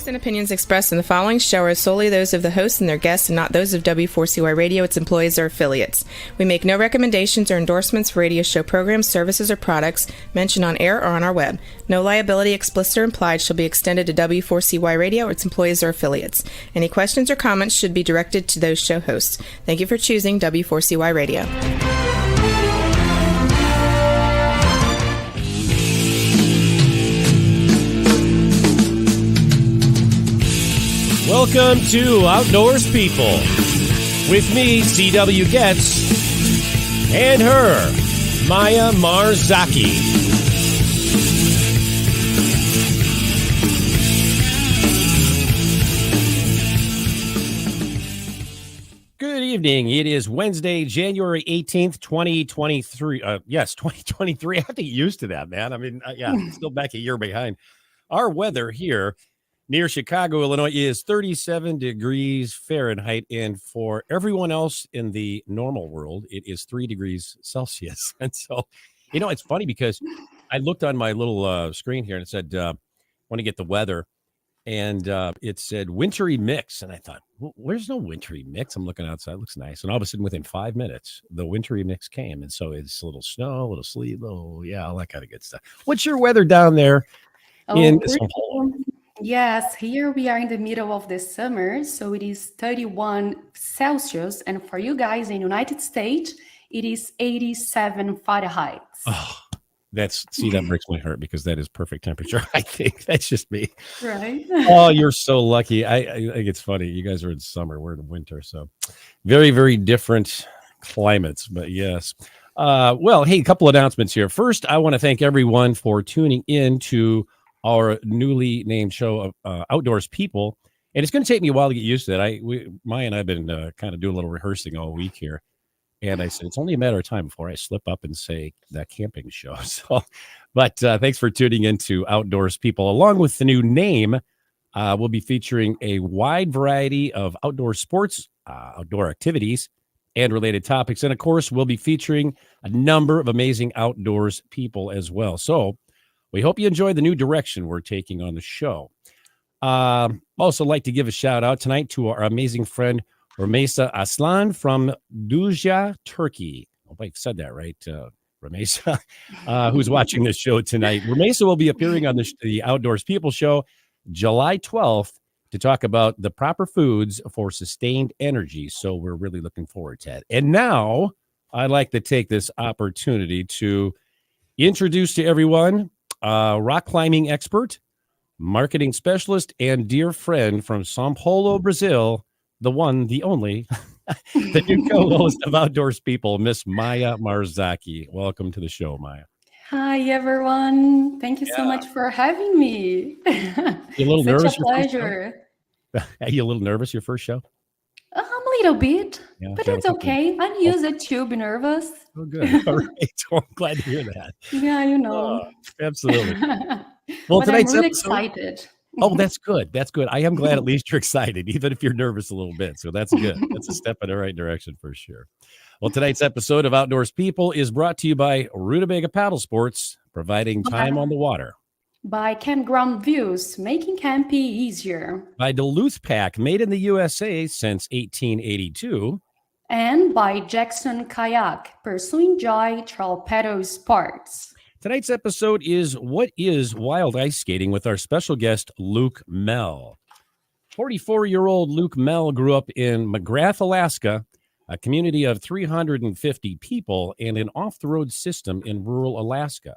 views and opinions expressed in the following show are solely those of the hosts and their guests and not those of W4CY Radio, its employees, or affiliates. We make no recommendations or endorsements for radio show programs, services, or products mentioned on air or on our web. No liability, explicit or implied, shall be extended to W4CY Radio or its employees or affiliates. Any questions or comments should be directed to those show hosts. Thank you for choosing W4CY Radio. Welcome to Outdoors People with me, C.W. Getz, and her, Maya Marzocchi. Good evening. It is Wednesday, January 18th, 2023. Yes, 2023. I have to get used to that, man. I mean, still back a year behind. Our weather here near Chicago, Illinois, is 37 degrees Fahrenheit. And for everyone else in the normal world, it is 3 degrees Celsius. And so, it's funny because I looked on my little screen here and it said, want to get the weather. And it said wintry mix. And I thought, well, where's no wintry mix? I'm looking outside. It looks nice. And all of a sudden, within 5 minutes, the wintry mix came. And so it's a little snow, a little sleet, all that kind of good stuff. What's your weather down there in São Paulo? Yes, here we are in the middle of the summer, so it is 31 Celsius, and for you guys in United States, it is 87 Fahrenheit. Oh, that breaks my heart because that is perfect temperature. I think that's just me. Right. Oh, you're so lucky. I think it's funny. You guys are in summer, we're in winter, so very, very different climates. But yes. Well, hey, a couple announcements here. First, I want to thank everyone for tuning in to our newly named show of Outdoors People. And it's going to take me a while to get used to that. Maya and I have been kind of doing a little rehearsing all week here. And I said, it's only a matter of time before I slip up and say that camping show. But thanks for tuning in to Outdoors People. Along with the new name, we'll be featuring a wide variety of outdoor sports, outdoor activities, and related topics. And of course, we'll be featuring a number of amazing outdoors people as well. So we hope you enjoy the new direction we're taking on the show. Also like to give a shout out tonight to our amazing friend, Rumeysa Aslan from Düzce, Turkey. I hope I said that right, Rumeysa, who's watching this show tonight. Rumeysa will be appearing on the Outdoors People show July 12th to talk about the proper foods for sustained energy. So we're really looking forward to it. And now I'd like to take this opportunity to introduce to everyone rock climbing expert, marketing specialist, and dear friend from São Paulo, Brazil, the one, the only, the new co-host of Outdoors People, Miss Maya Marzocchi. Welcome to the show, Maya. Hi, everyone. Thank you so much for having me. You a little nervous? Such a pleasure. Are you a little nervous your first show? A little bit, but it's okay. I'm used to be nervous. Oh, good. All right. So I'm glad to hear that. Yeah, Absolutely. Well, tonight's I'm really episode, excited. Oh, that's good. That's good. I am glad at least you're excited, even if you're nervous a little bit. So that's good. That's a step in the right direction for sure. Well, tonight's episode of Outdoors People is brought to you by Rutabaga Paddle Sports, providing time on the water. By Campground Views, making camping easier. By Duluth Pack, made in the USA since 1882. And by Jackson Kayak, pursuing joy through paddle sports. Tonight's episode is What is Wild Ice Skating with our special guest, Luc Mehl. 44-year-old Luc Mehl grew up in McGrath, Alaska, a community of 350 people and an off-the-road system in rural Alaska.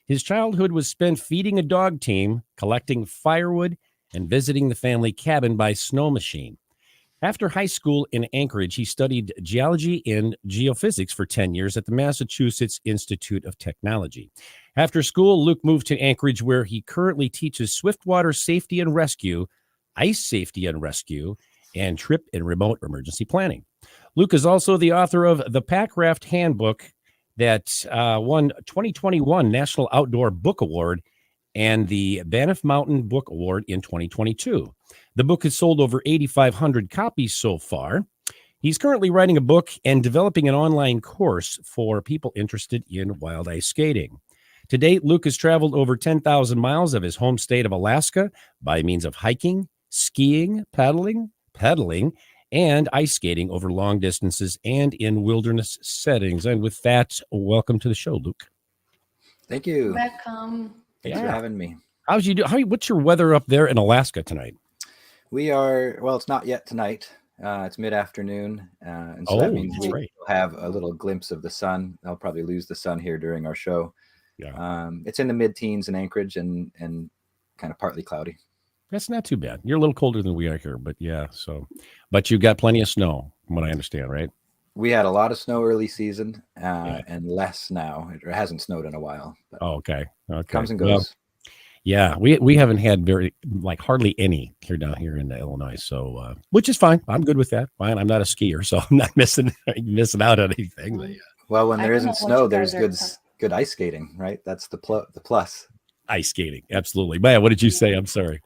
His childhood was spent feeding a dog team, collecting firewood, and visiting the family cabin by snow machine. After high school in Anchorage, he studied geology and geophysics for 10 years at the Massachusetts Institute of Technology. After school, Luc moved to Anchorage, where he currently teaches Swiftwater Safety and Rescue, Ice Safety and Rescue, and Trip and Remote Emergency Planning. Luc is also the author of the Pack Raft Handbook that won 2021 National Outdoor Book Award and the Banff Mountain Book Award in 2022. The book has sold over 8,500 copies so far. He's currently writing a book and developing an online course for people interested in wild ice skating. To date, Luc has traveled over 10,000 miles of his home state of Alaska by means of hiking, skiing, pedaling, and ice skating over long distances and in wilderness settings. And with that, welcome to the show, Luc. Thank you. Welcome. Thanks for having me. How's you do? What's your weather up there in Alaska tonight? We are, well, it's not yet tonight. It's mid-afternoon, and so that means we will have a little glimpse of the sun. I'll probably lose the sun here during our show. Yeah. It's in the mid-teens in Anchorage and kind of partly cloudy. That's not too bad. You're a little colder than we are here, but yeah. So, but you got plenty of snow, from what I understand, right? We had a lot of snow early season, and less now. It hasn't snowed in a while. But okay. Comes and goes. Well, yeah, we haven't had hardly any down here in Illinois, so which is fine. I'm good with that. Fine. I'm not a skier, so I'm not missing out on anything. But, well, when there isn't snow, there's good ice skating, right? That's the plus. Ice skating, absolutely. Maya, what did you say? I'm sorry.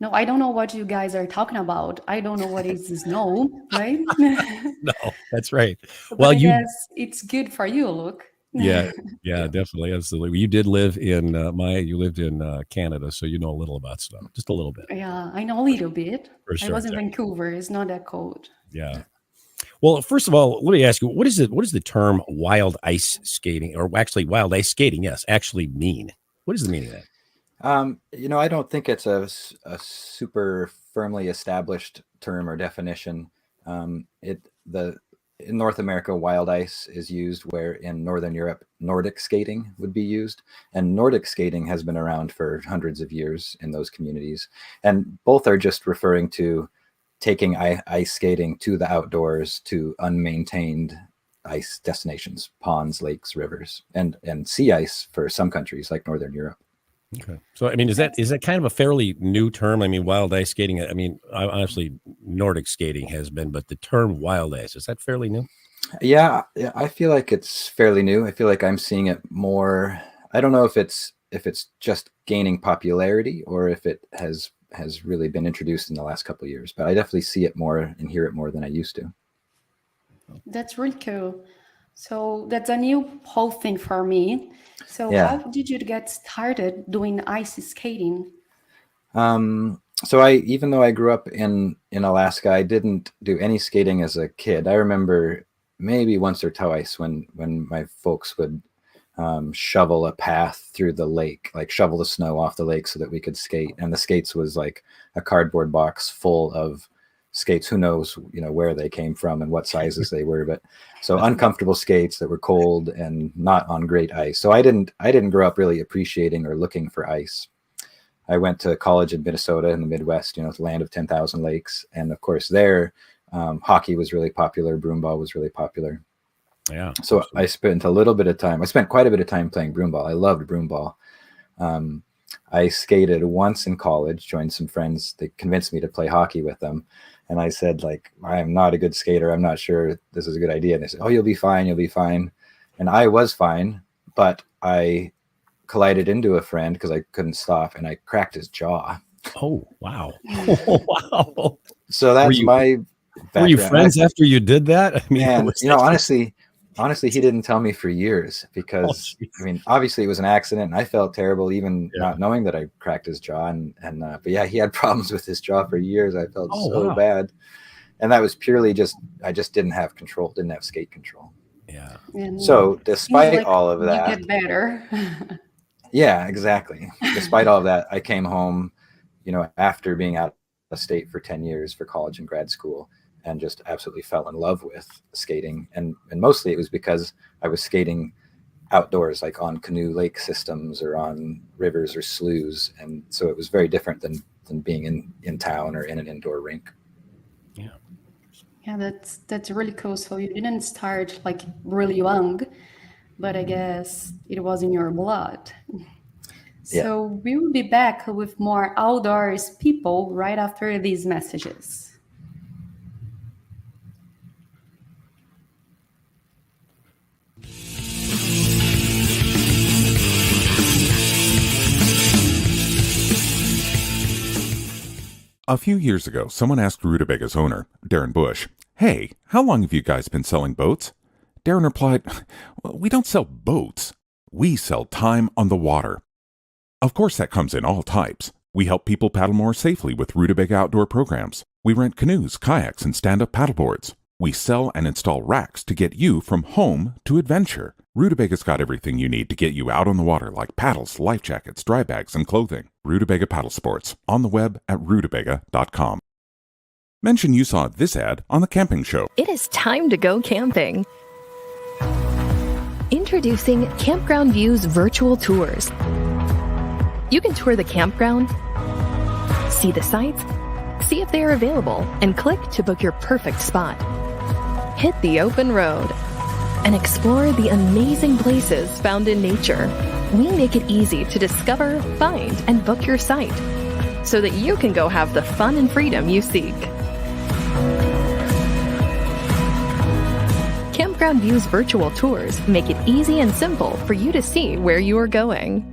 No, I don't know what you guys are talking about. I don't know what is snow, right? No, that's right. But well, I guess it's good for you, Luc. Yeah, definitely, absolutely. You did live in Maya. You lived in Canada, so you know a little about snow, just a little bit. Yeah, I know a little bit. For sure, I was in Vancouver. It's not that cold. Yeah. Well, first of all, let me ask you, what does the term wild ice skating, or actually wild ice skating, yes, actually mean? What is the meaning of that? I don't think it's a super firmly established term or definition. In North America, wild ice is used, where in Northern Europe, Nordic skating would be used. And Nordic skating has been around for hundreds of years in those communities. And both are just referring to taking ice skating to the outdoors, to unmaintained ice destinations, ponds, lakes, rivers, and sea ice for some countries like Northern Europe. Okay. So, I mean, is that kind of a fairly new term? I mean, wild ice skating, I mean, honestly, Nordic skating has been, but the term wild ice, is that fairly new? Yeah, I feel like it's fairly new. I feel like I'm seeing it more. I don't know if it's just gaining popularity or if it has really been introduced in the last couple of years, but I definitely see it more and hear it more than I used to. That's really cool. So that's a new whole thing for me. So how did you get started doing ice skating? So even though I grew up in Alaska, I didn't do any skating as a kid. I remember maybe once or twice when my folks would shovel a path through the lake, like shovel the snow off the lake so that we could skate. And the skates was like a cardboard box full of skates. Who knows, where they came from and what sizes they were, but so uncomfortable skates that were cold and not on great ice. So I didn't grow up really appreciating or looking for ice. I went to college in Minnesota in the Midwest, the land of 10,000 lakes. And of course there, hockey was really popular. Broomball was really popular. Yeah. So absolutely. I spent quite a bit of time playing broomball. I loved broomball. I skated once in college, joined some friends. They convinced me to play hockey with them. And I said, I am not a good skater. I'm not sure this is a good idea. And they said, oh, you'll be fine. You'll be fine. And I was fine, but I collided into a friend because I couldn't stop and I cracked his jaw. Oh, wow. Wow. So that's my background. Were you friends after you did that? I mean, honestly, he didn't tell me for years because obviously it was an accident and I felt terrible even not knowing that I cracked his jaw. But yeah, he had problems with his jaw for years. I felt bad. And that was purely I just didn't have control, didn't have skate control. Yeah. So despite all of that, you get better. Yeah, exactly. Despite all of that, I came home, after being out of state for 10 years for college and grad school, and just absolutely fell in love with skating. And mostly it was because I was skating outdoors, like on canoe lake systems or on rivers or sloughs. And so it was very different than being in town or in an indoor rink. Yeah. Yeah, that's really cool. So you didn't start really young, but I guess it was in your blood. So we will be back with more outdoors people right after these messages. A few years ago, someone asked Rutabaga's owner, Darren Bush, "Hey, how long have you guys been selling boats?" Darren replied, "Well, we don't sell boats. We sell time on the water. Of course, that comes in all types. We help people paddle more safely with Rutabaga outdoor programs. We rent canoes, kayaks, and stand-up paddleboards. We sell and install racks to get you from home to adventure. Rutabaga's got everything you need to get you out on the water, like paddles, life jackets, dry bags, and clothing. Rutabaga Paddle Sports, on the web at rutabaga.com. Mention you saw this ad on The Camping Show. It is time to go camping. Introducing Campground View's virtual tours. You can tour the campground, see the sites, see if they are available, and click to book your perfect spot. Hit the open road and explore the amazing places found in nature. We make it easy to discover, find, and book your site so that you can go have the fun and freedom you seek. Campground View's virtual tours make it easy and simple for you to see where you are going.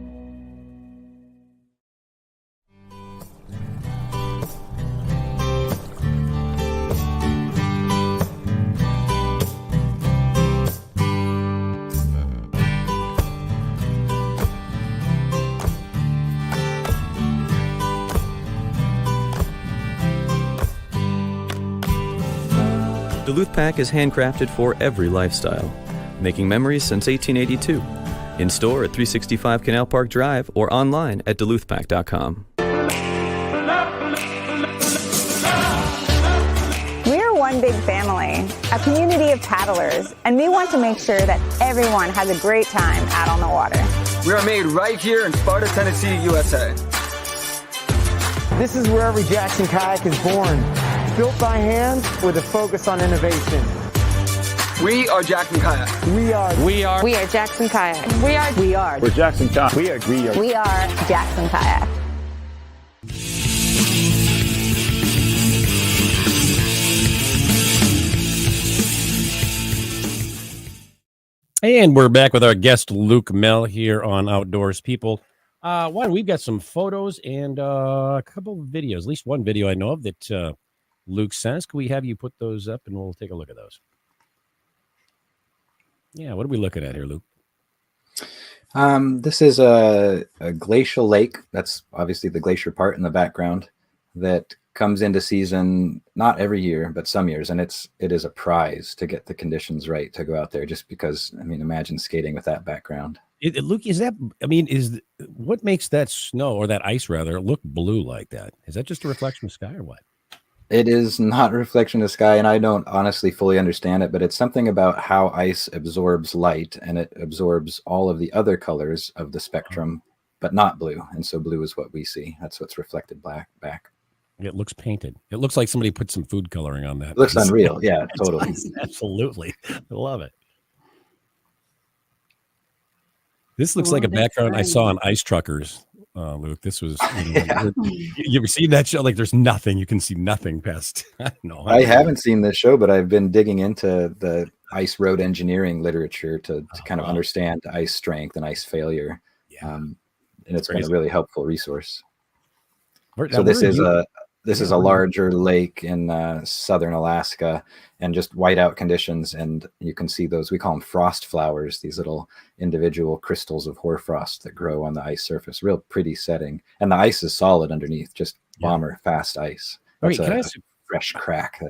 Duluth Pack is handcrafted for every lifestyle, making memories since 1882. In store at 365 Canal Park Drive or online at duluthpack.com. We're one big family, a community of paddlers, and we want to make sure that everyone has a great time out on the water. We are made right here in Sparta, Tennessee, USA. This is where every Jackson kayak is born. Built by hand with a focus on innovation. We are Jackson Kayak. We are Jackson Kayak. We're Jackson Kayak. We are Jackson Kayak. And we're back with our guest, Luc Mehl, here on Outdoors People. We've got some photos and a couple of videos, at least one video I know of that Luc sent. Can we have you put those up and we'll take a look at those? Yeah, what are we looking at here, Luc? This is a glacial lake. That's obviously the glacier part in the background that comes into season not every year, but some years. And it is a prize to get the conditions right to go out there, just because, I mean, imagine skating with that background. Luc, what makes that snow or that ice rather look blue like that? Is that just a reflection of sky or what? It is not a reflection of sky, and I don't honestly fully understand it, but it's something about how ice absorbs light, and it absorbs all of the other colors of the spectrum, but not blue. And so blue is what we see. That's what's reflected back. It looks painted. It looks like somebody put some food coloring on that. It looks unreal. Yeah, totally. Absolutely. I love it. This looks like a background I saw on Ice Truckers. Luc, this was, you ever seen that show? Like there's nothing, you can see nothing past. I haven't seen this show, but I've been digging into the ice road engineering literature to kind of understand ice strength and ice failure. Yeah. And it's been a really helpful resource. So this is a larger lake in southern Alaska, and just whiteout conditions. And you can see those, we call them frost flowers, these little individual crystals of hoarfrost that grow on the ice surface. Real pretty setting. And the ice is solid underneath, just bomber fast ice. That's a fresh crack.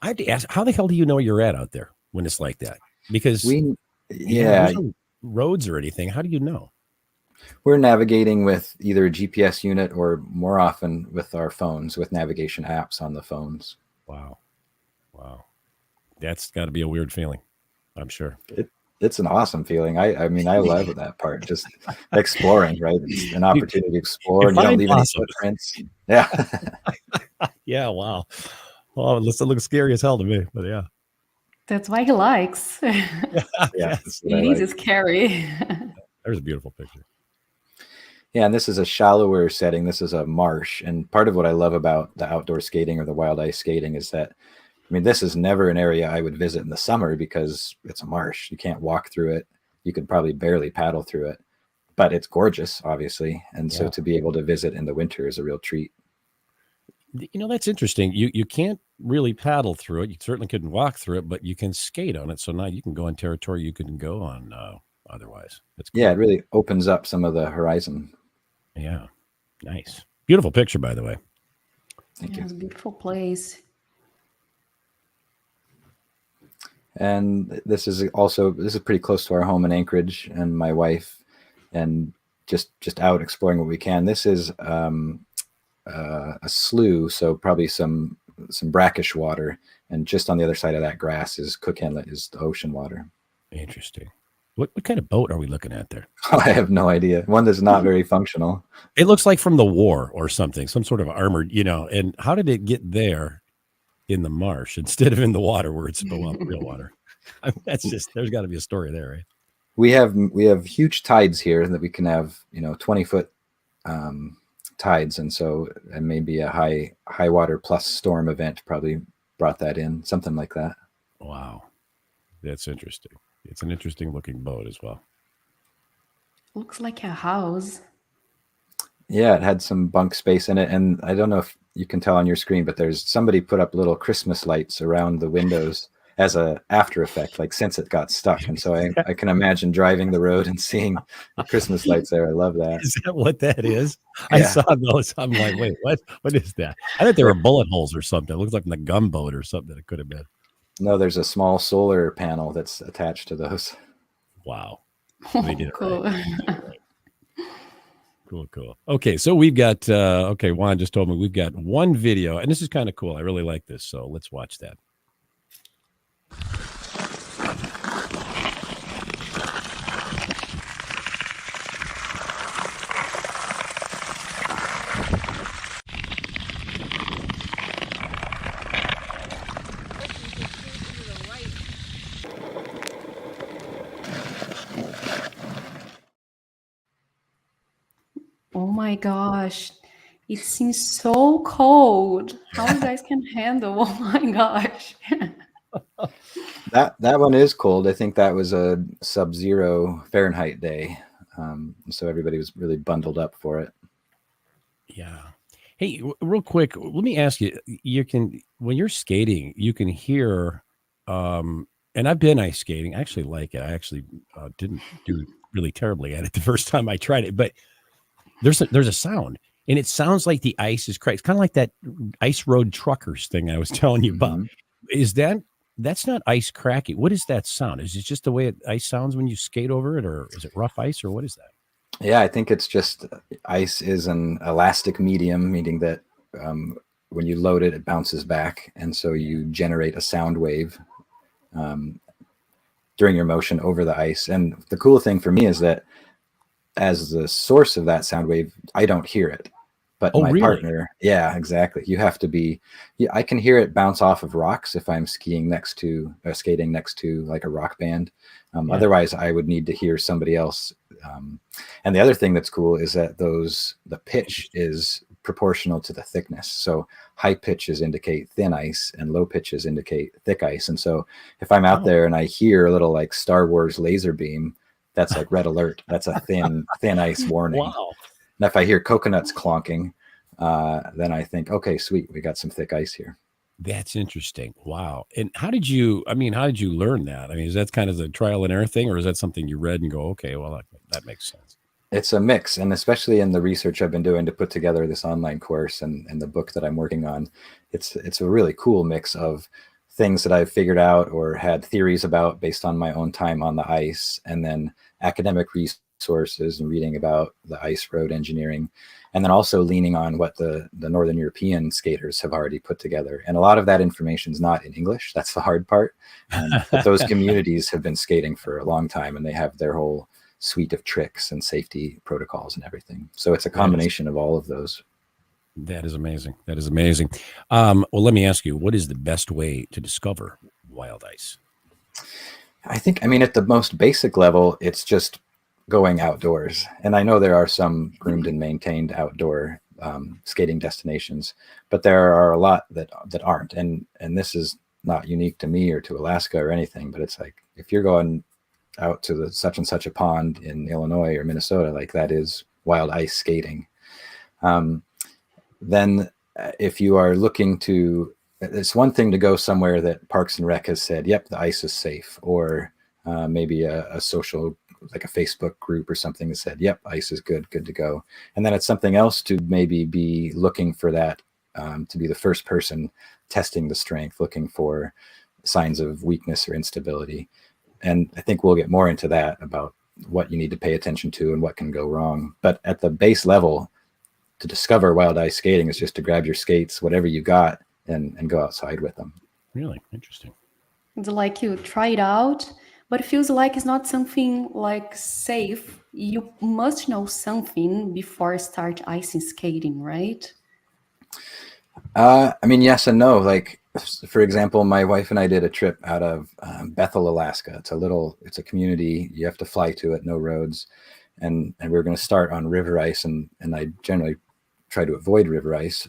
I have to ask, how the hell do you know you're out there when it's like that? Because there's no roads or anything. How do you know? We're navigating with either a GPS unit or more often with our phones, with navigation apps on the phones. Wow. That's got to be a weird feeling, I'm sure. It's an awesome feeling. I mean, I love that part, just exploring, right? It's an opportunity to explore, and you don't leave any footprints. Yeah. Yeah, wow. Well, it looks scary as hell to me, but yeah. That's why he likes. Yeah, He needs his carry. There's a beautiful picture. Yeah, and this is a shallower setting. This is a marsh. And part of what I love about the outdoor skating or the wild ice skating is that, I mean, this is never an area I would visit in the summer because it's a marsh. You can't walk through it. You could probably barely paddle through it, but it's gorgeous, obviously. And so to be able to visit in the winter is a real treat. You know, that's interesting. You can't really paddle through it. You certainly couldn't walk through it, but you can skate on it. So now you can go on territory you couldn't go on otherwise. That's cool. Yeah, it really opens up some of the horizon. Yeah, nice, beautiful picture, by the way. Thank you. It's a beautiful place. And this is pretty close to our home in Anchorage, and my wife, and just out exploring what we can. This is a slough, so probably some brackish water, and just on the other side of that grass is Cook Inlet, is the ocean water. Interesting. What kind of boat are we looking at there? I have no idea. One that's not very functional. It looks like from the war or something, some sort of armored, and how did it get there in the marsh instead of in the water where it's real water? I mean, there's got to be a story there, right? We have huge tides here that we can have, 20-foot tides. And maybe a high water plus storm event probably brought that in, something like that. Wow. That's interesting. It's an interesting looking boat as well. Looks like a house. Yeah, it had some bunk space in it. And I don't know if you can tell on your screen, but there's somebody put up little Christmas lights around the windows as a after effect, like since it got stuck. And so I can imagine driving the road and seeing the Christmas lights there. I love that. Is that what that is? Yeah. I saw those. I'm like, wait, what? What is that? I thought they were bullet holes or something. It looks like in the gunboat or something. It could have been. No, there's a small solar panel that's attached to those. Wow. They did it Cool. right. Cool. Okay, so we've got, Juan just told me we've got one video, and this is kind of cool. I really like this, so let's watch that. Oh my gosh. It seems so cold. How you guys can handle? Oh my gosh. That one is cold. I think that was a sub-zero Fahrenheit day. So everybody was really bundled up for it. Yeah. Hey, real quick, let me ask you, when you're skating, you can hear, and I've been ice skating. I actually like it. I actually didn't do really terribly at it the first time I tried it, but there's a sound, and it sounds like the ice is cracked. It's kind of like that ice road truckers thing I was telling you about. Is that's not ice cracking? What is that sound? Is it just the way ice sounds when you skate over it, or is it rough ice, or what is that? Yeah, I think it's just ice is an elastic medium, meaning that when you load it, it bounces back. And so you generate a sound wave during your motion over the ice. And the cool thing for me is that as the source of that sound wave, I don't hear it. But my partner, yeah, exactly. You have to be, I can hear it bounce off of rocks if I'm skating next to like a rock band. Otherwise, I would need to hear somebody else. And the other thing that's cool is that the pitch is proportional to the thickness. So high pitches indicate thin ice and low pitches indicate thick ice. And so if I'm out there and I hear a little like Star Wars laser beam, that's like red alert. That's a thin ice warning. Wow. And if I hear coconuts clonking, then I think, okay, sweet, we got some thick ice here. That's interesting. Wow. And how did you learn that? I mean, is that kind of the trial and error thing, or is that something you read and go, okay, well, that makes sense? It's a mix. And especially in the research I've been doing to put together this online course and the book that I'm working on, it's a really cool mix of things that I've figured out or had theories about based on my own time on the ice, and then academic resources and reading about the ice road engineering, and then also leaning on what the Northern European skaters have already put together. And a lot of that information is not in English. That's the hard part. But those communities have been skating for a long time, and they have their whole suite of tricks and safety protocols and everything. So it's a combination of all of those. That is amazing. Well, let me ask you, what is the best way to discover wild ice? I mean, at the most basic level, it's just going outdoors. And I know there are some groomed and maintained outdoor skating destinations, but there are a lot that aren't. And this is not unique to me or to Alaska or anything, but it's like, if you're going out to the such and such a pond in Illinois or Minnesota, like that is wild ice skating. Then if you are looking to, it's one thing to go somewhere that Parks and Rec has said, yep, the ice is safe, or maybe a social like a Facebook group or something that said, yep, ice is good to go. And then it's something else to maybe be looking for that, to be the first person testing the strength, looking for signs of weakness or instability. And I think we'll get more into that about what you need to pay attention to and what can go wrong. But at the base level, to discover wild ice skating is just to grab your skates, whatever you got, and go outside with them. Really interesting. It's like you try it out, but it feels like it's not something like safe. You must know something before start ice skating, right? I mean, yes and no. Like, for example, my wife and I did a trip out of Bethel, Alaska. It's a community. You have to fly to it, no roads. And we were going to start on river ice, and I generally try to avoid river ice.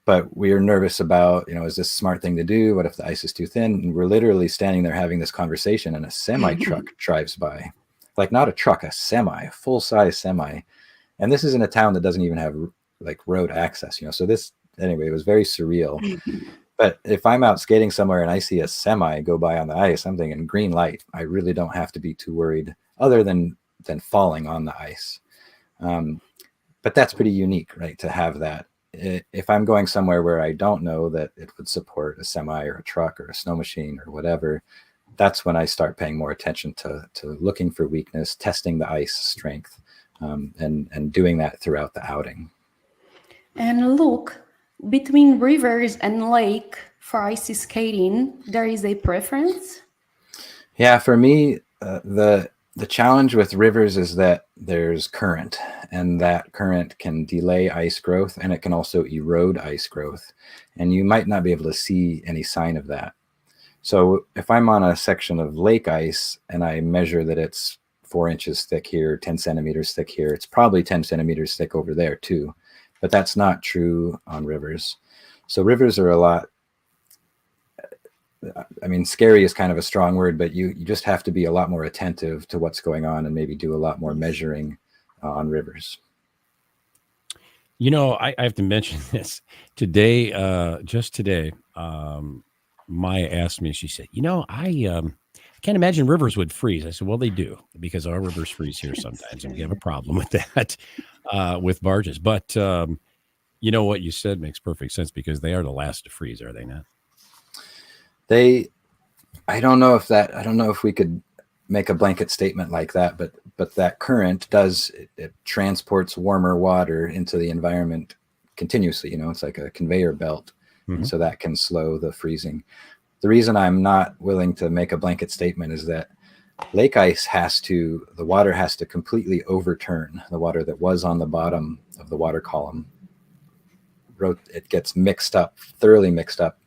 But we are nervous about, is this a smart thing to do? What if the ice is too thin? And we're literally standing there having this conversation, and a semi truck drives by. Like, not a truck, a semi, a full-size semi. And this is in a town that doesn't even have like road access, So this, anyway, it was very surreal. But if I'm out skating somewhere and I see a semi go by on the ice, I'm thinking green light. I really don't have to be too worried, other than falling on the ice. But that's pretty unique, right? To have that. If I'm going somewhere where I don't know that it would support a semi or a truck or a snow machine or whatever, that's when I start paying more attention to looking for weakness, testing the ice strength, and doing that throughout the outing. And look, between rivers and lake for ice skating, there is a preference? Yeah, for me, the challenge with rivers is that there's current, and that current can delay ice growth, and it can also erode ice growth. And you might not be able to see any sign of that. So if I'm on a section of lake ice and I measure that it's 4 inches thick here, 10 centimeters thick here, it's probably 10 centimeters thick over there too. But that's not true on rivers. So rivers are a lot, I mean, scary is kind of a strong word, but you just have to be a lot more attentive to what's going on and maybe do a lot more measuring on rivers. I have to mention this today. Just today, Maya asked me, she said, I can't imagine rivers would freeze. I said, well, they do, because our rivers freeze here sometimes, and we have a problem with that with barges. But what you said makes perfect sense, because they are the last to freeze, are they not? I don't know if we could make a blanket statement like that, but that current it transports warmer water into the environment continuously. It's like a conveyor belt. Mm-hmm. And so that can slow the freezing. The reason I'm not willing to make a blanket statement is that lake ice the water has to completely overturn the water that was on the bottom of the water column. It gets thoroughly mixed up,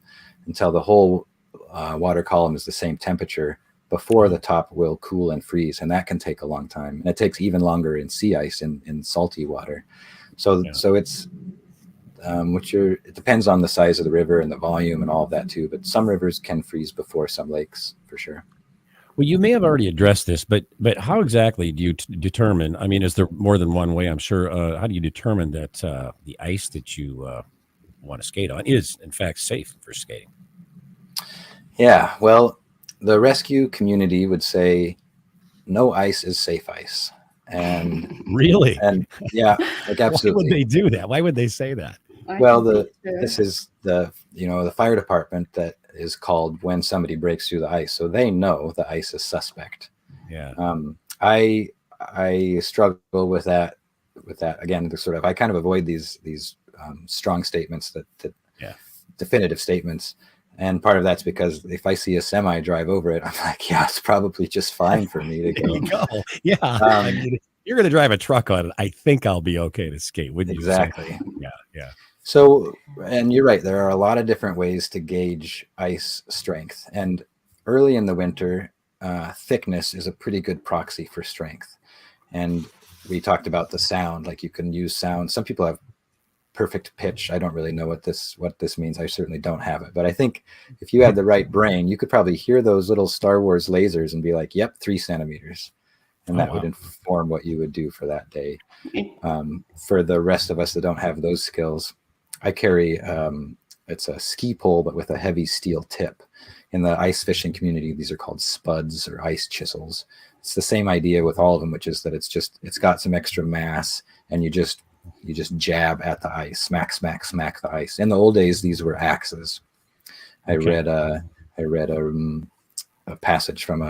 until the whole water column is the same temperature before the top will cool and freeze. And that can take a long time. And it takes even longer in sea ice, in salty water. So it's, it depends on the size of the river and the volume and all of that too. But some rivers can freeze before some lakes, for sure. Well, you may have already addressed this, but how exactly do you determine? I mean, is there more than one way? I'm sure. How do you determine that the ice that you want to skate on is, in fact, safe for skating? Yeah, well, the rescue community would say no ice is safe ice. And really? And yeah, like absolutely. Why would they do that? Why would they say that? Well, this is the fire department that is called when somebody breaks through the ice. So they know the ice is suspect. Yeah. I struggle with that again, I kind of avoid these strong statements that definitive statements. And part of that's because if I see a semi drive over it, I'm like, yeah, it's probably just fine for me to go. There you go. Yeah. I mean, you're going to drive a truck on it, I think I'll be okay to skate, wouldn't you? Exactly. Yeah. So, and you're right, there are a lot of different ways to gauge ice strength. And early in the winter, thickness is a pretty good proxy for strength. And we talked about the sound, like you can use sound. Some people have perfect pitch. I don't really know what this means. I certainly don't have it. But I think if you had the right brain, you could probably hear those little Star Wars lasers and be like, yep, 3 centimeters. And that would inform what you would do for that day. For the rest of us that don't have those skills, I carry a ski pole, but with a heavy steel tip. In the ice fishing community, these are called spuds or ice chisels. It's the same idea with all of them, which is that it's got some extra mass, and you just jab at the ice, smack, smack, smack the ice. In the old days, these were axes. I read a passage from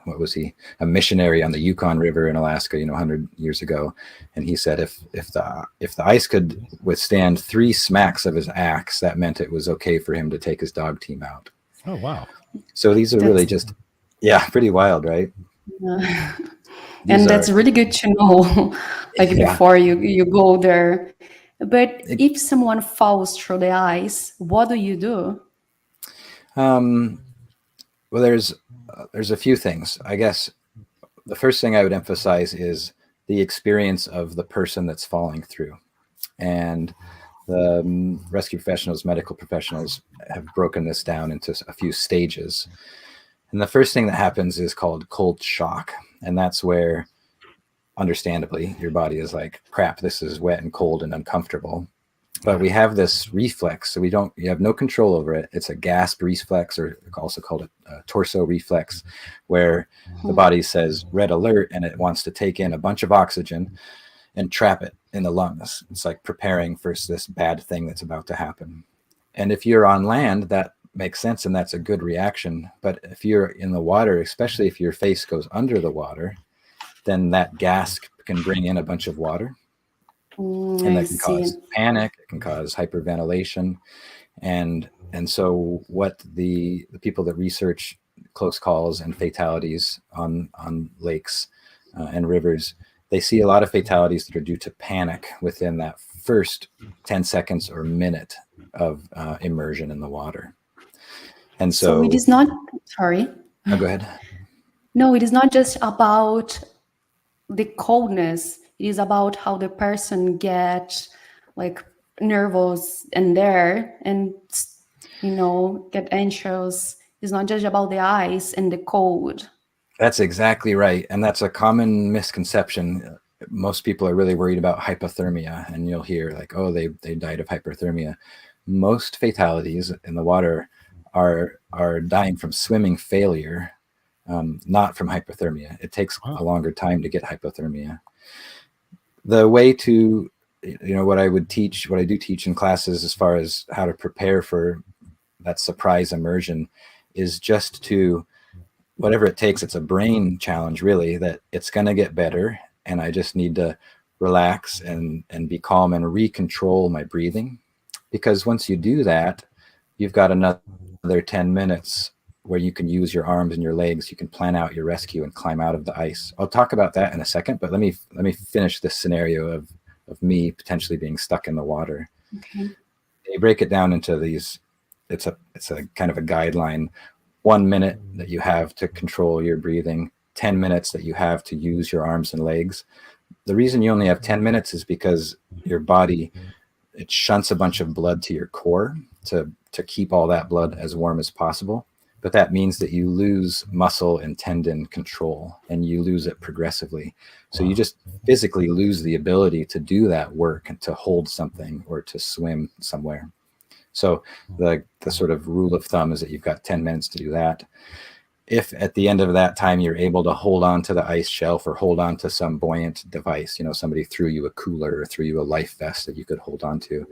what was he? A missionary on the Yukon River in Alaska, 100 years ago, and he said if the ice could withstand 3 smacks of his axe, that meant it was okay for him to take his dog team out. Oh wow! So these are really just, pretty wild, right? And that's really good to know, before you go there. But if someone falls through the ice, what do you do? Well, there's a few things. I guess the first thing I would emphasize is the experience of the person that's falling through. And the rescue professionals, medical professionals have broken this down into a few stages. And the first thing that happens is called cold shock. And that's where, understandably, your body is like, crap, this is wet and cold and uncomfortable. But we have this reflex, so you have no control over it. It's a gasp reflex, or also called a torso reflex, where the body says red alert, and it wants to take in a bunch of oxygen and trap it in the lungs. It's like preparing for this bad thing that's about to happen. And if you're on land, that makes sense, and that's a good reaction. But if you're in the water, especially if your face goes under the water, then that gasp can bring in a bunch of water. And that can cause panic, it can cause hyperventilation. And so what the people that research close calls and fatalities on lakes and rivers, they see a lot of fatalities that are due to panic within that first 10 seconds or minute of immersion in the water. And so it is not, sorry. No, go ahead. No, it is not just about the coldness. It is about how the person gets nervous and get anxious. It's not just about the ice and the cold. That's exactly right. And that's a common misconception. Most people are really worried about hypothermia, and you'll hear they died of hypothermia. Most fatalities in the water are dying from swimming failure, not from hypothermia. It takes a longer time to get hypothermia. The way to, what I do teach in classes as far as how to prepare for that surprise immersion is just to, whatever it takes, it's a brain challenge really, that it's going to get better. And I just need to relax and be calm and recontrol my breathing. Because once you do that, you've got another 10 minutes where you can use your arms and your legs. You can plan out your rescue and climb out of the ice. I'll talk about that in a second, but let me finish this scenario of me potentially being stuck in the water. Okay. They break it down into these. It's a kind of a guideline. 1 minute that you have to control your breathing, 10 minutes that you have to use your arms and legs. The reason you only have 10 minutes is because your body, it shunts a bunch of blood to your core to keep all that blood as warm as possible. But that means that you lose muscle and tendon control, and you lose it progressively. So you just physically lose the ability to do that work and to hold something or to swim somewhere. So the sort of rule of thumb is that you've got 10 minutes to do that. If at the end of that time you're able to hold on to the ice shelf or hold on to some buoyant device, somebody threw you a cooler or threw you a life vest that you could hold on to,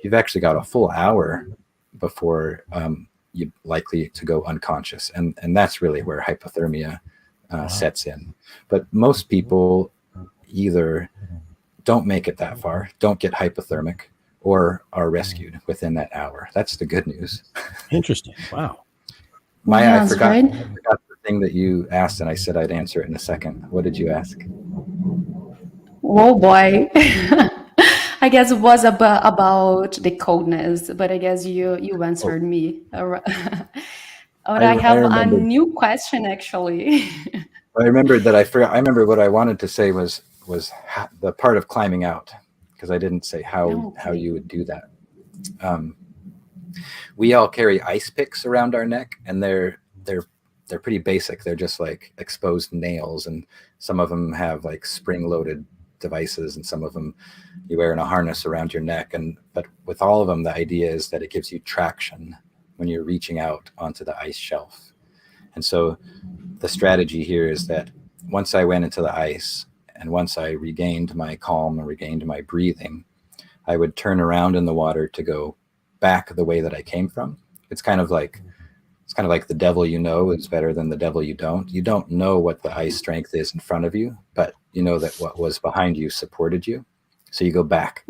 you've actually got a full hour before you're likely to go unconscious. And that's really where hypothermia sets in. But most people either don't make it that far, don't get hypothermic, or are rescued within that hour. That's the good news. Interesting. Wow. I forgot the thing that you asked, and I said I'd answer it in a second. What did you ask? Oh boy. I guess it was about the coldness, but I guess you answered me. But I have a new question, actually. I remembered that I forgot. I remember what I wanted to say was the part of climbing out, because I didn't say how you would do that. We all carry ice picks around our neck, and they're pretty basic. They're just like exposed nails, and some of them have like spring-loaded devices, and some of them you wear in a harness around your neck. But with all of them, the idea is that it gives you traction when you're reaching out onto the ice shelf. And so the strategy here is that once I went into the ice and once I regained my calm and regained my breathing, I would turn around in the water to go back the way that I came from. It's kind of like the devil you know is better than the devil you don't. You don't know what the ice strength is in front of you, but you know that what was behind you supported you. So you go back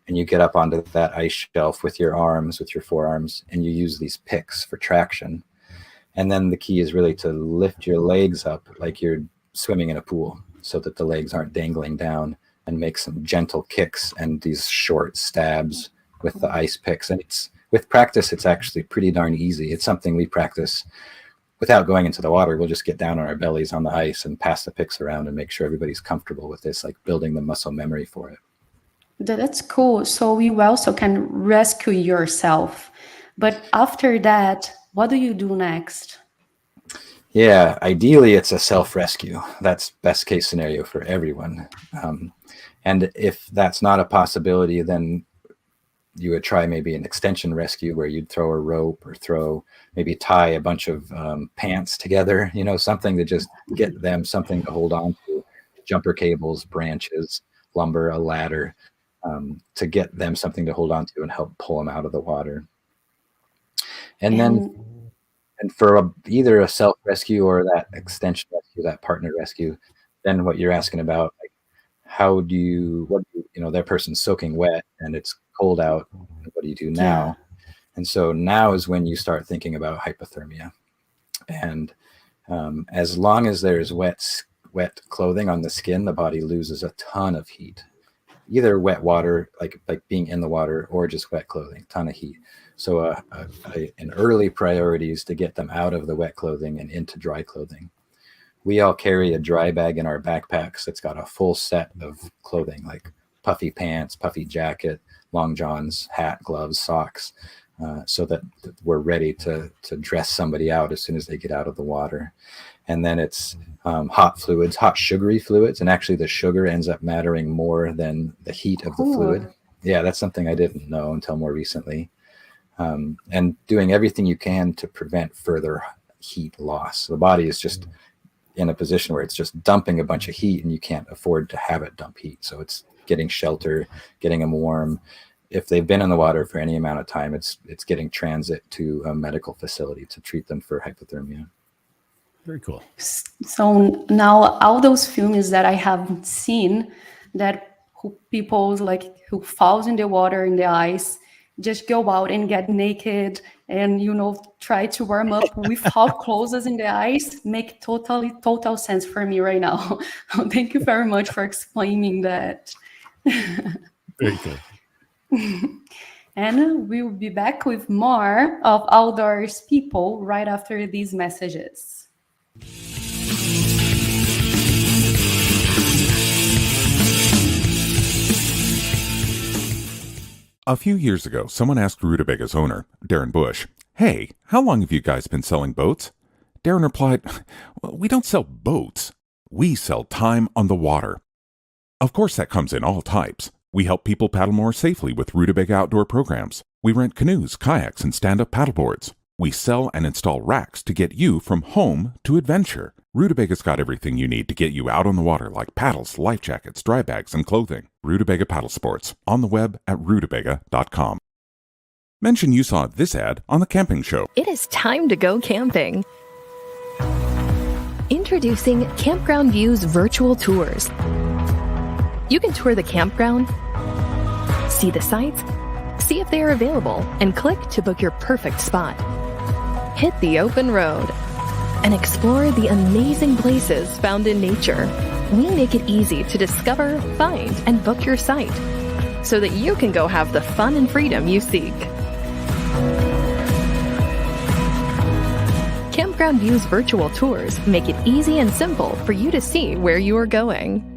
and you get up onto that ice shelf with your arms, with your forearms, and you use these picks for traction. And then the key is really to lift your legs up like you're swimming in a pool so that the legs aren't dangling down, and make some gentle kicks and these short stabs with the ice picks. And with practice, it's actually pretty darn easy. It's something we practice without going into the water. We'll just get down on our bellies on the ice and pass the picks around and make sure everybody's comfortable with this, like building the muscle memory for it. That's cool. So you also can rescue yourself. But after that, what do you do next? Yeah, ideally it's a self-rescue. That's best case scenario for everyone. And if that's not a possibility, then you would try maybe an extension rescue where you'd throw a rope or maybe tie a bunch of pants together, something to just get them something to hold on to, jumper cables, branches, lumber, a ladder, to get them something to hold on to and help pull them out of the water. And for either a self-rescue or that extension rescue, that partner rescue, then what you're asking about, like, that person's soaking wet and it's cold out. What do you do now? Yeah. And so now is when you start thinking about hypothermia. And as long as there's wet clothing on the skin, the body loses a ton of heat. Either wet water, like being in the water, or just wet clothing, ton of heat. So an early priority is to get them out of the wet clothing and into dry clothing. We all carry a dry bag in our backpacks that's got a full set of clothing, like puffy pants, puffy jacket, long johns, hat, gloves, socks, so that we're ready to dress somebody out as soon as they get out of the water. And then it's hot fluids, hot sugary fluids. And actually the sugar ends up mattering more than the heat of the fluid. Yeah, that's something I didn't know until more recently. And doing everything you can to prevent further heat loss. The body is just in a position where it's just dumping a bunch of heat and you can't afford to have it dump heat. So it's getting shelter, getting them warm. If they've been in the water for any amount of time, it's getting transit to a medical facility to treat them for hypothermia. Very cool. So now all those films that I have seen that people who falls in the water, in the ice, just go out and get naked and, try to warm up without clothes in the ice, make total sense for me right now. Thank you very much for explaining that. Very good. And we'll be back with more of Outdoors People right after these messages. A few years ago, someone asked Rutabaga's owner, Darren Bush, "Hey, how long have you guys been selling boats?" Darren replied, "Well, we don't sell boats. We sell time on the water." Of course, that comes in all types. We help people paddle more safely with Rutabaga outdoor programs. We rent canoes, kayaks, and stand-up paddleboards. We sell and install racks to get you from home to adventure. Rutubaga's got everything you need to get you out on the water, like paddles, life jackets, dry bags, and clothing. Rutabaga Paddle Sports, on the web at rutabaga.com. Mention you saw this ad on The Camping Show. It is time to go camping. Introducing Campground View's virtual tours. You can tour the campground, see the sights, see if they are available, and click to book your perfect spot. Hit the open road and explore the amazing places found in nature. We make it easy to discover, find, and book your site so that you can go have the fun and freedom you seek. Campground View's virtual tours make it easy and simple for you to see where you are going.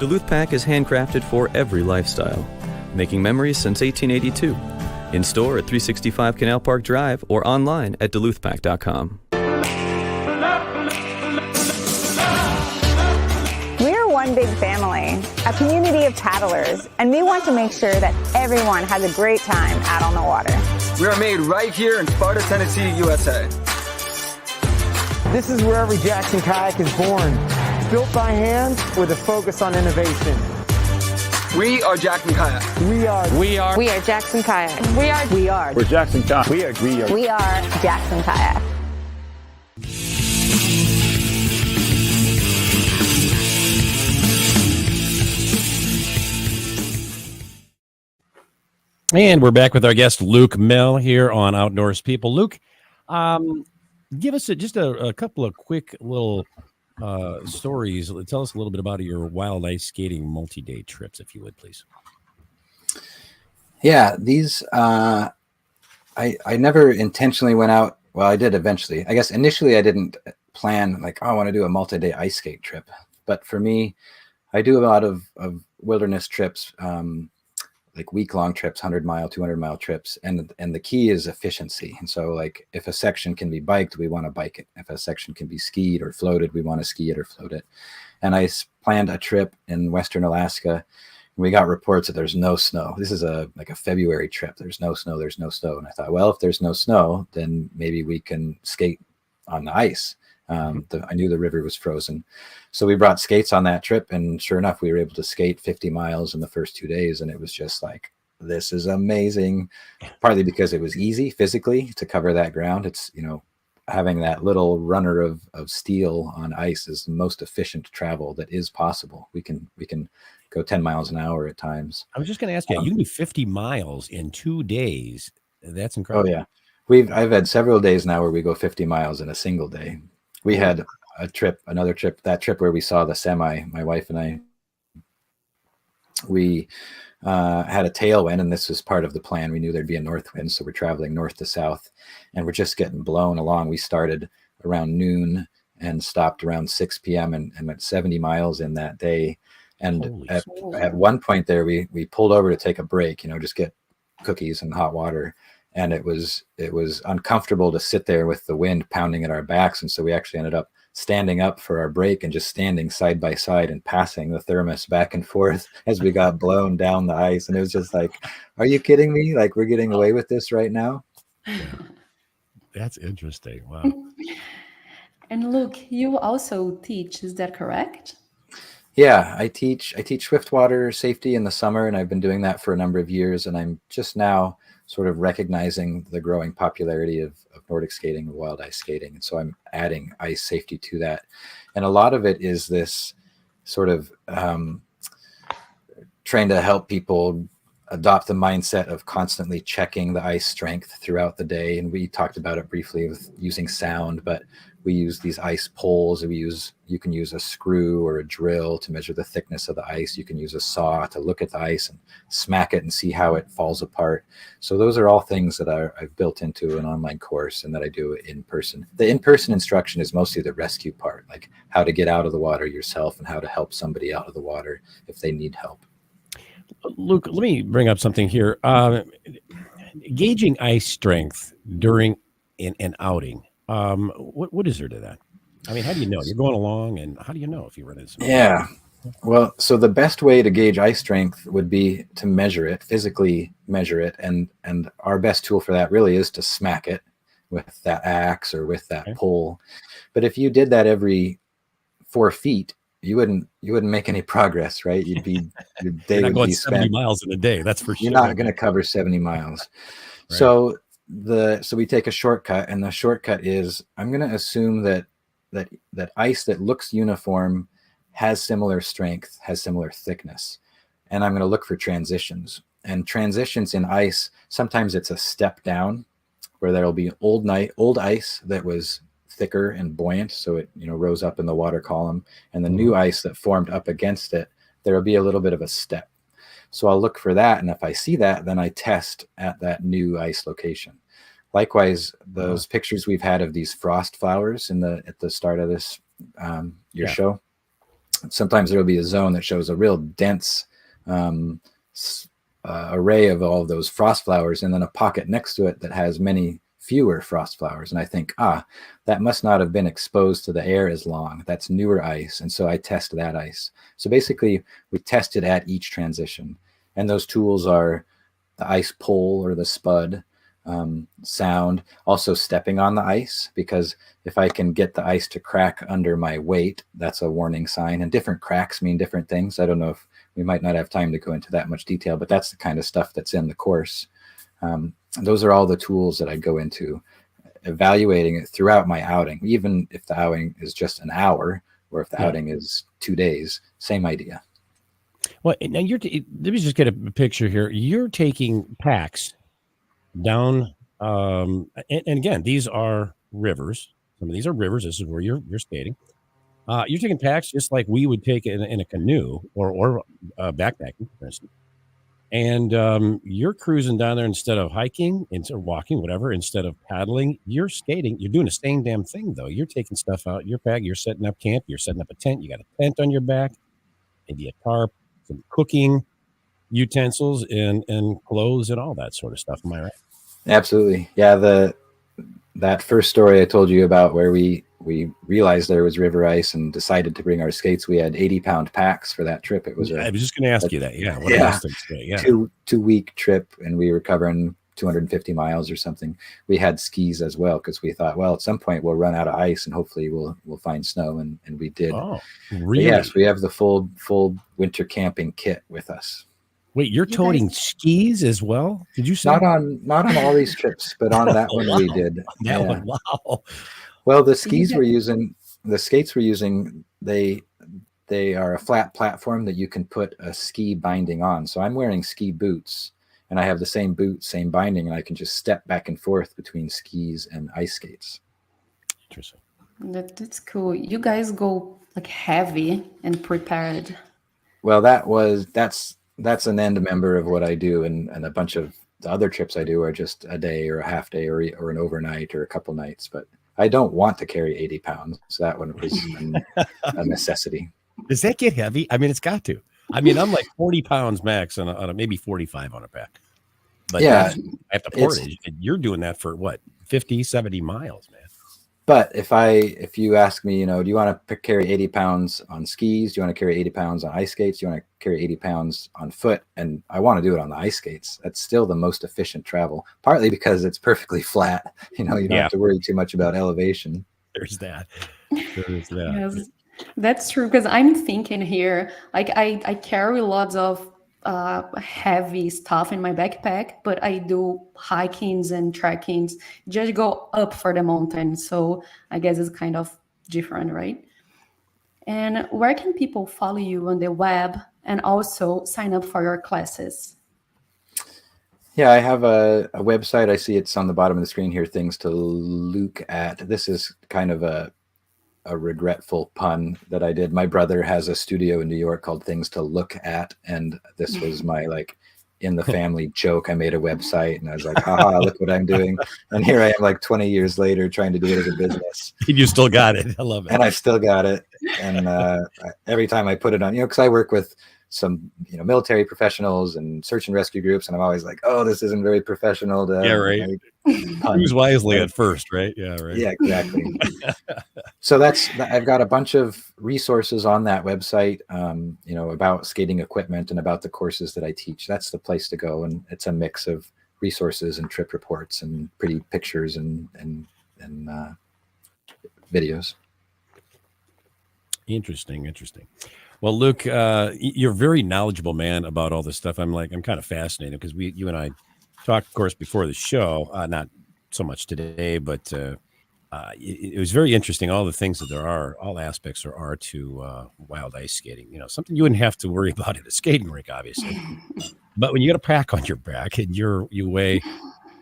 Duluth Pack is handcrafted for every lifestyle, making memories since 1882. In store at 365 Canal Park Drive or online at duluthpack.com. We're one big family, a community of paddlers, and we want to make sure that everyone has a great time out on the water. We are made right here in Sparta, Tennessee, USA. This is where every Jackson kayak is born. Built by hand with a focus on innovation. We are Jackson Kayak. We are Jackson Kayak. We're Jackson Kayak. We are Jackson Kayak. And we're back with our guest, Luc Mehl, here on Outdoors People. Luc, give us just a couple of quick little stories. Tell us a little bit about your wild ice skating multi-day trips, if you would, please. Yeah, these, I never intentionally went out. Well, I did eventually. I guess initially I didn't plan like, oh, I want to do a multi-day ice skate trip. But for me, I do a lot of wilderness trips, like week-long trips, 100-mile, 200-mile trips. And the key is efficiency. And so like if a section can be biked, we want to bike it. If a section can be skied or floated, we want to ski it or float it. And I planned a trip in Western Alaska. We got reports that there's no snow. This is like a February trip. There's no snow. And I thought, well, if there's no snow, then maybe we can skate on the ice. I knew the river was frozen. So we brought skates on that trip. And sure enough, we were able to skate 50 miles in the first 2 days. And it was just like, this is amazing. Partly because it was easy physically to cover that ground. It's, having that little runner of steel on ice is the most efficient travel that is possible. We can go 10 miles an hour at times. I was just going to ask you, you can do 50 miles in 2 days. That's incredible. Oh yeah. I've had several days now where we go 50 miles in a single day. We had another trip, that trip where we saw the semi, my wife and I, we had a tailwind, and this was part of the plan. We knew there'd be a north wind. So we're traveling north to south and we're just getting blown along. We started around noon and stopped around 6 p.m. and went 70 miles in that day. And at one point there, we pulled over to take a break, just get cookies and hot water. And it was uncomfortable to sit there with the wind pounding at our backs. And so we actually ended up standing up for our break and just standing side by side and passing the thermos back and forth as we got blown down the ice. And it was just like, are you kidding me? Like, we're getting away with this right now? That's interesting. Wow. And Luc, you also teach, is that correct? Yeah, I teach Swiftwater Safety in the summer, and I've been doing that for a number of years. And I'm just now sort of recognizing the growing popularity of Nordic skating, wild ice skating. And so I'm adding ice safety to that. And a lot of it is this sort of trying to help people adopt the mindset of constantly checking the ice strength throughout the day. And we talked about it briefly with using sound, but we use these ice poles. You can use a screw or a drill to measure the thickness of the ice. You can use a saw to look at the ice and smack it and see how it falls apart. So those are all things that I've built into an online course and that I do in person. The in-person instruction is mostly the rescue part, like how to get out of the water yourself and how to help somebody out of the water if they need help. Luc, let me bring up something here. Gauging ice strength during an outing. What is there to that? I mean, how do you know? You're going along, and how do you know if you run into something? Yeah. Well, so the best way to gauge ice strength would be to measure it, physically measure it. And our best tool for that really is to smack it with that axe or with that pole. But if you did that every 4 feet, you wouldn't make any progress, right? Your day would would be spent 70 miles in a day. That's for sure. You're not going to cover 70 miles. Right. So we take a shortcut, and the shortcut is I'm going to assume that ice that looks uniform has similar strength, has similar thickness, and I'm going to look for transitions. And transitions in ice, sometimes it's a step down, where there'll be old ice that was thicker and buoyant, so it rose up in the water column, and the new ice that formed up against it, there'll be a little bit of a step. So I'll look for that, and if I see that, then I test at that new ice location. Likewise, those pictures we've had of these frost flowers at the start of this your show, sometimes there will be a zone that shows a real dense array of all of those frost flowers, and then a pocket next to it that has many fewer frost flowers. And I think, that must not have been exposed to the air as long. That's newer ice. And so I test that ice. So basically, we test it at each transition. And those tools are the ice pole or the spud, sound, also stepping on the ice, because if I can get the ice to crack under my weight, that's a warning sign. And different cracks mean different things. I don't know if we might not have time to go into that much detail, but that's the kind of stuff that's in the course. Those are all the tools that I go into evaluating it throughout my outing, even if the outing is just an hour or if the outing is 2 days, same idea. Well, now let me just get a picture here. You're taking packs down, and again, these are rivers. Some of these are rivers. This is where you're skating. You're taking packs just like we would take in a canoe or backpacking, for instance. And you're cruising down there instead of hiking, instead of walking, whatever, instead of paddling, you're skating. You're doing the same damn thing, though. You're taking stuff out your pack. You're setting up camp. You're setting up a tent. You got a tent on your back, maybe a tarp, some cooking utensils, and clothes and all that sort of stuff. Am I right? Absolutely. Yeah. That first story I told you about where we realized there was river ice and decided to bring our skates. We had 80-pound packs for that trip. It was I was just going to ask you that. Yeah. Yeah. 2-week trip, and we were covering 250 miles or something. We had skis as well because we thought, well, at some point we'll run out of ice and hopefully we'll find snow, and we did. Oh, really? But yes, we have the full winter camping kit with us. Wait, you're toting skis as well? Did you say? Not on all these trips, but on that one we did. That one, wow. Well, the skates we're using, they are a flat platform that you can put a ski binding on. So I'm wearing ski boots, and I have the same boot, same binding, and I can just step back and forth between skis and ice skates. Interesting. That's cool. You guys go like heavy and prepared. Well, that's an end member of what I do, and a bunch of the other trips I do are just a day or a half day or an overnight or a couple nights. But I don't want to carry 80 pounds. So that one was a necessity. Does that get heavy? I mean, it's got to. I mean, I'm like 40 pounds max on a maybe 45 on a pack. But yeah, at the portage, you're doing that for what, 50, 70 miles, man. But if you ask me, do you want to carry 80 pounds on skis? Do you want to carry 80 pounds on ice skates? Do you want to carry 80 pounds on foot? And I want to do it on the ice skates. That's still the most efficient travel, partly because it's perfectly flat. You don't have to worry too much about elevation. There's that. Yes, that's true. Because I'm thinking here, like I carry lots of heavy stuff in my backpack, but I do hikings and trekkings, just go up for the mountain. So I guess it's kind of different, right? And where can people follow you on the web and also sign up for your classes? Yeah, I have a website. I see it's on the bottom of the screen here, things to look at. This is kind of a regretful pun that I did. My brother has a studio in New York called Things to Look At, and this was my in the family joke. I made a website and I was like, haha, look what I'm doing. And here I am 20 years later trying to do it as a business. You still got it. I love it. And I still got it. And every time I put it on, because I work with some military professionals and search and rescue groups, and I'm always like, oh, this isn't very professional to use wisely at first, right? Yeah, right. Yeah, exactly. So I've got a bunch of resources on that website, about skating equipment and about the courses that I teach. That's the place to go, and it's a mix of resources and trip reports and pretty pictures and videos. Interesting. Well, Luc, you're a very knowledgeable man about all this stuff. I'm kind of fascinated because you and I talked, of course, before the show, not so much today, but it was very interesting. All the things that there are, all aspects there are to wild ice skating. Something you wouldn't have to worry about at a skating rink, obviously. But when you got a pack on your back and you weigh,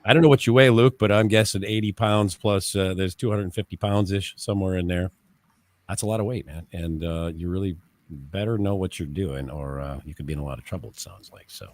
I don't know what you weigh, Luc, but I'm guessing 80 pounds plus there's 250 pounds ish somewhere in there. That's a lot of weight, man. And you really better know what you're doing, or you could be in a lot of trouble, it sounds like. So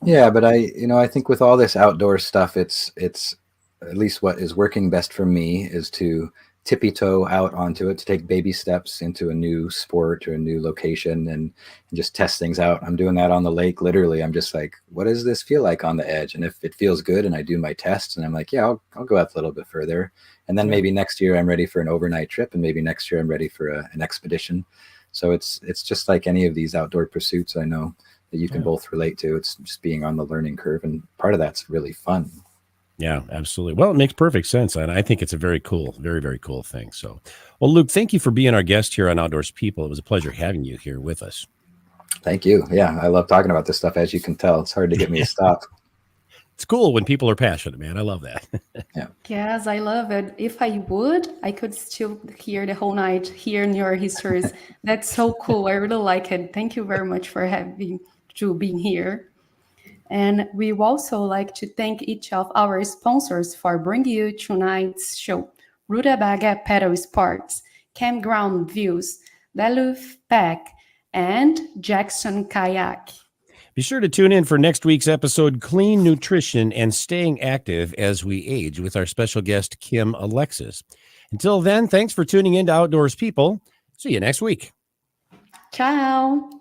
yeah, but I think with all this outdoor stuff, it's at least what is working best for me is to tippy toe out onto it, to take baby steps into a new sport or a new location and just test things out. I'm doing that on the lake. Literally, I'm just like, what does this feel like on the edge? And if it feels good and I do my tests and I'm like, yeah, I'll go out a little bit further. And then maybe next year I'm ready for an overnight trip, and maybe next year I'm ready for an expedition. So it's just like any of these outdoor pursuits I know that you can both relate to. It's just being on the learning curve, and part of that's really fun. Yeah, absolutely. Well, it makes perfect sense. And I think it's a very cool, very, very cool thing. So, well, Luc, thank you for being our guest here on Outdoors People. It was a pleasure having you here with us. Thank you. Yeah, I love talking about this stuff. As you can tell, it's hard to get me to stop. It's cool when people are passionate, man. I love that. Yeah. Yes, I love it. If I would, I could still hear the whole night, hearing your histories. That's so cool. I really like it. Thank you very much for being here. And we would also like to thank each of our sponsors for bringing you tonight's show: Rutabaga Paddle Sports, Campground Views, Duluth Pack, and Jackson Kayak. Be sure to tune in for next week's episode, Clean Nutrition and Staying Active as We Age, with our special guest, Kim Alexis. Until then, thanks for tuning in to Outdoors People. See you next week. Ciao.